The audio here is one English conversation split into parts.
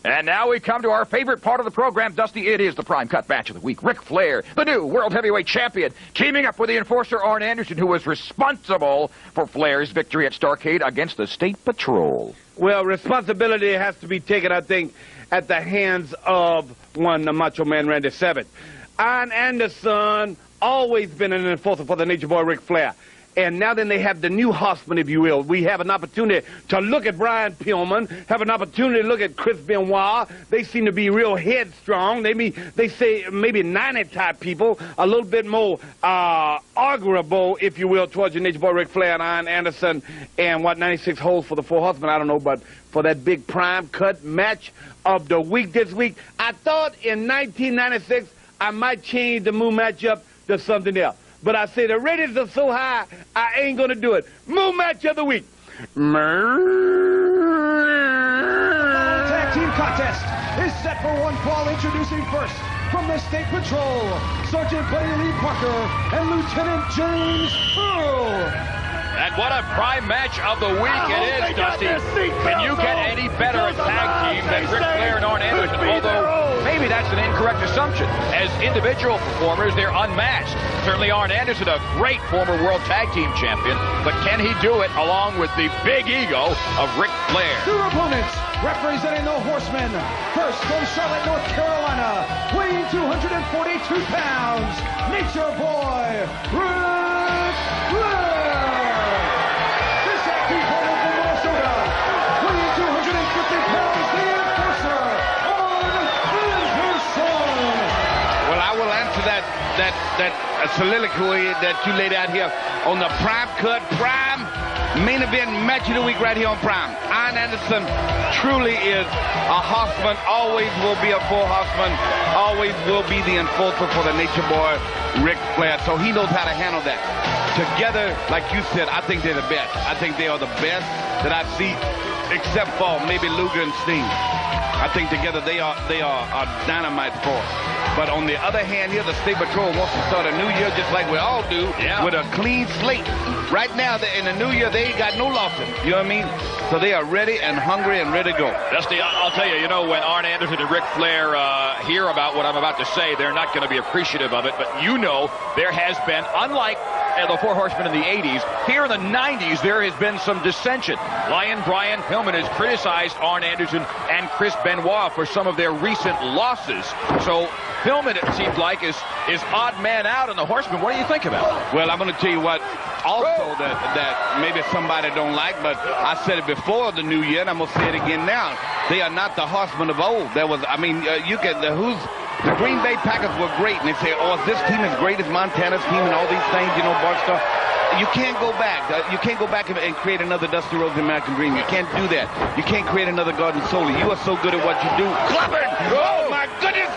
And now we come to our favorite part of the program, Dusty. It is the Prime Cut Match of the Week. Ric Flair, the new World Heavyweight Champion, teaming up with the Enforcer Arn Anderson, who was responsible for Flair's victory at Starrcade against the State Patrol. Well, responsibility has to be taken, I think, at the hands of the Macho Man Randy Savage. Arn Anderson always been an enforcer for the Nature Boy Ric Flair. And now then they have the new Horseman, if you will. We have an opportunity to look at Brian Pillman, have an opportunity to look at Chris Benoit. They seem to be real headstrong. They say maybe 90-type people, a little bit more arguable, if you will, towards your Nature Boy Ric Flair and Arn Anderson. And 96 holes for the Four Horsemen, I don't know, but for that big Prime Cut Match of the week this week, I thought in 1996 I might change the Moon matchup to something else. But I say the ratings are so high, I ain't going to do it. Moon match of the week. Tag team contest is set for one fall. Introducing first from the State Patrol, Sergeant Buddy Lee Parker and Lieutenant James Earl. And what a Prime Match of the week it is, Dusty. Can you get any better a tag team than Ric Flair and Arn Anderson? Although maybe that's an incorrect assumption. As individual performers, they're unmatched. Certainly Arn Anderson, a great former World Tag Team Champion, but can he do it along with the big ego of Ric Flair? Two opponents representing the Horsemen. First from Charlotte, North Carolina, weighing 242 pounds, Nature Boy Ric Flair. That soliloquy that you laid out here on the Prime Cut Prime main event match of the week right here on Prime. Arn Anderson truly is a horseman, always will be a full horseman, always will be the enforcer for the Nature Boy Ric Flair. So he knows how to handle that. Together, like you said, I think they're the best. I think they are the best that I see, except for maybe Luger and Sting. I think together they are a dynamite force. But on the other hand here, the State Patrol wants to start a new year just like we all do, with a clean slate. Right now, in the new year, they ain't got no losses. You know what I mean? So they are ready and hungry and ready to go. Dusty, I'll tell you, when Arn Anderson and Ric Flair hear about what I'm about to say, they're not going to be appreciative of it. But there has been, unlike the Four Horsemen in the 80s, here in the 90s, there has been some dissension. Lion Brian Pillman has criticized Arn Anderson and Chris Benoit for some of their recent losses. So Pillman, it seems like, is odd man out in the Horsemen. What do you think about it? Well, I'm going to tell you what, also that maybe somebody don't like, but I said it before the new year, and I'm going to say it again now. They are not the Horsemen of old. The Green Bay Packers were great, and they say, oh, this team is great as Montana's team and all these things, Barstow. You can't go back. You can't go back and create another Dusty Rhodes American Dream. You can't do that. You can't create another Garden Soul. You are so good at what you do. Clubbing! Oh, my goodness!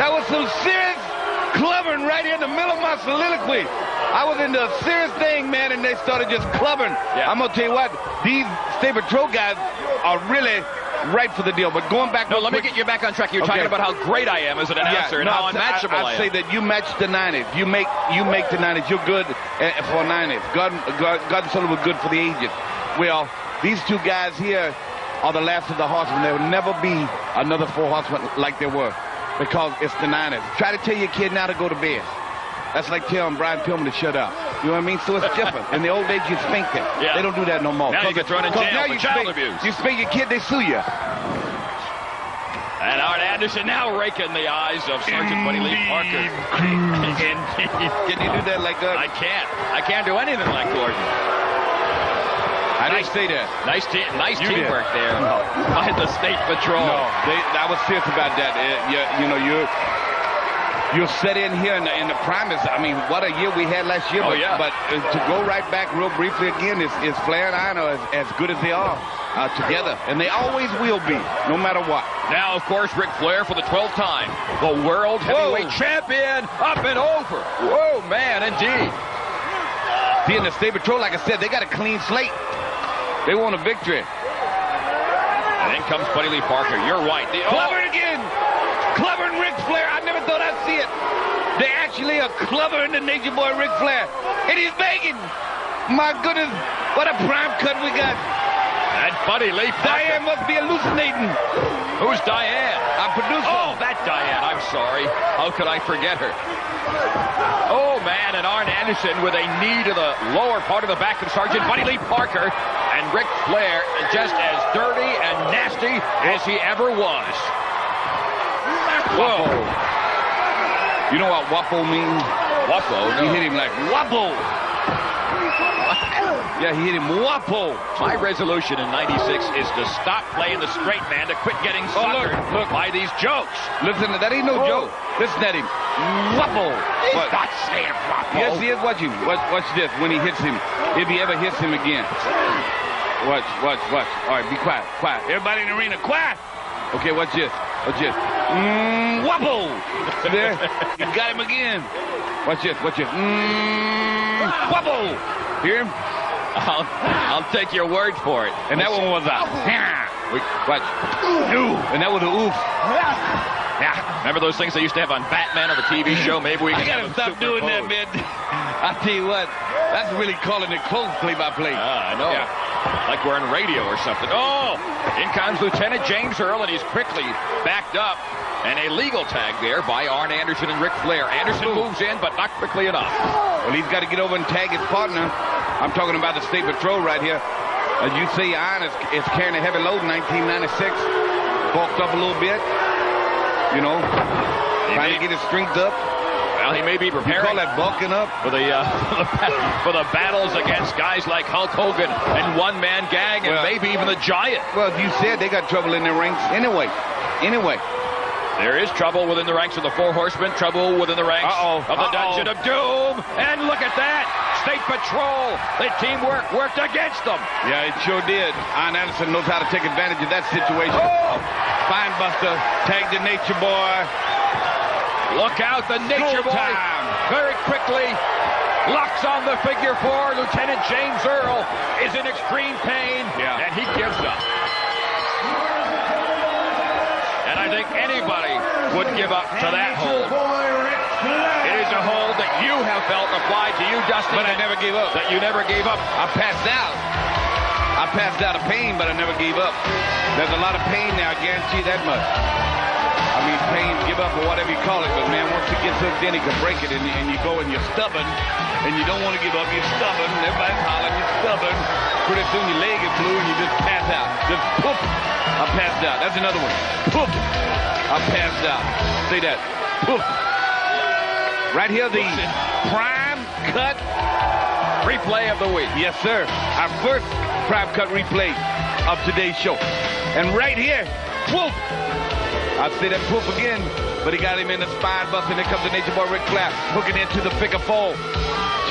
That was some serious clubbing right in the middle of my soliloquy. I was into a serious thing, man, and they started just clubbing. Yeah. I'm going to tell you what, these State Patrol guys are really right for the deal. But going back... No, let me get you back on track. You're talking about how great I am as an announcer and how unmatchable I am. I'd say that you match the 90s. You make the 90s. You're good for 90s. God and Soul was good for the ages. Well, these two guys here are the last of the Horsemen. There will never be another Four Horsemen like there were, because it's the 90s. Try to tell your kid now to go to bed. That's like telling Brian Pillman to shut up. You know what I mean? So it's different. In the old days, you spank them. Yeah. They don't do that no more. Now you get thrown in jail for child abuse. You spank your kid, they sue you. And Arn Anderson now raking the eyes of Sergeant Buddy Lee Parker. Indeed. Can you do that like Gordon? I can't. I can't do anything like Gordon. I didn't say that. Nice teamwork there by the State Patrol. No, I was serious about that. You're set in here in the primaries. I mean, what a year we had last year. But to go right back real briefly again, is Flair and Arn are as good as they are together. And they always will be, no matter what. Now, of course, Ric Flair for the 12th time. The World Heavyweight Champion up and over. Whoa, man, indeed. See, in the State Patrol, like I said, they got a clean slate. They want a victory. And in comes Buddy Lee Parker. You're right. Clubbering again. Clubbering Ric Flair. I never thought I'd see it. They actually are clubbering the Nature Boy Ric Flair. And he's begging. My goodness, what a prime cut we got. And Buddy Lee Parker. Diane must be hallucinating. Who's Diane? Our producer. Oh, that Diane. I'm sorry. How could I forget her? Oh, man, and Arn Anderson with a knee to the lower part of the back of Sergeant Buddy Lee Parker. And Ric Flair just as dirty and nasty as he ever was. Whoa. You know what wapo means? Wapo? No. He hit him like wapo. Yeah, he hit him wapo. My resolution in '96 is to stop playing the straight man, to quit getting suckered by these jokes. Listen, that ain't no joke. Listen at him. Wapo. He's not saying wapo. Yes, he is. Watch him. Watch this when he hits him. If he ever hits him again. Watch. All right, be quiet. Everybody in the arena, quiet. Okay, watch this. Wapo. There. You got him again. Watch this. Wapo. Hear him? I'll take your word for it. And that one was a watch. And that was a oof. Yeah. Remember those things they used to have on Batman on the TV show? Maybe we can I gotta stop doing that, man. I tell you what, that's really calling it close play-by-play. I know. Yeah. Like we're on radio or something. Oh! In comes Lieutenant James Earl, and he's quickly backed up. And a legal tag there by Arn Anderson and Ric Flair. Anderson moves in, but not quickly enough. Well, he's got to get over and tag his partner. I'm talking about the State Patrol right here. As you see, Arn is carrying a heavy load in 1996. Bulked up a little bit. You know, trying to get his strength up. Well, he may be preparing. You call that bulking up? For the battles against guys like Hulk Hogan and One Man Gang and maybe even the Giant. Well, you said they got trouble in their ranks anyway. There is trouble within the ranks of the Four Horsemen, trouble within the ranks of the Dungeon of Doom. And look at that! State Patrol! The teamwork worked against them. Yeah, it sure did. Arn Anderson knows how to take advantage of that situation. Oh! Fine Buster, tag the Nature Boy. Look out, the Nature Boy. Time. Very quickly locks on the figure 4. Lieutenant James Earl is in extreme pain, and he gives up. And I think anybody would give up to that hold. It is a hold that you have felt applied to you, Dusty. But I never gave up. That you never gave up. I passed out. I passed out of pain, but I never gave up. There's a lot of pain now, I guarantee that much. I mean, pain, give up, or whatever you call it. But, man, once it gets hooked in, it can break it, and you go and you're stubborn, and you don't want to give up. You're stubborn. Everybody's hollering. You're stubborn. Pretty soon your leg is blue, and you just pass out. Just poof. I passed out. That's another one. Poof. I passed out. Say that. Poof. Right here, the Prime Cut replay of the week. Yes, sir. Our first Prime Cut replay of today's show. And right here, poof. I'll say that poof again, but he got him in the spine bust, and here comes the Nature Boy Ric Flair, hooking into the figure 4,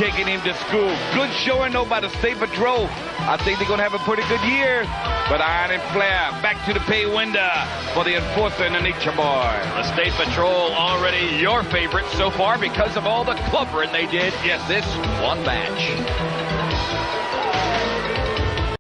taking him to school. Good showing, though, by the State Patrol. I think they're going to have a pretty good year. But Arn and Flair back to the pay window for the Enforcer and the Nature Boy. The State Patrol already your favorite so far because of all the clubbering they did in this one match.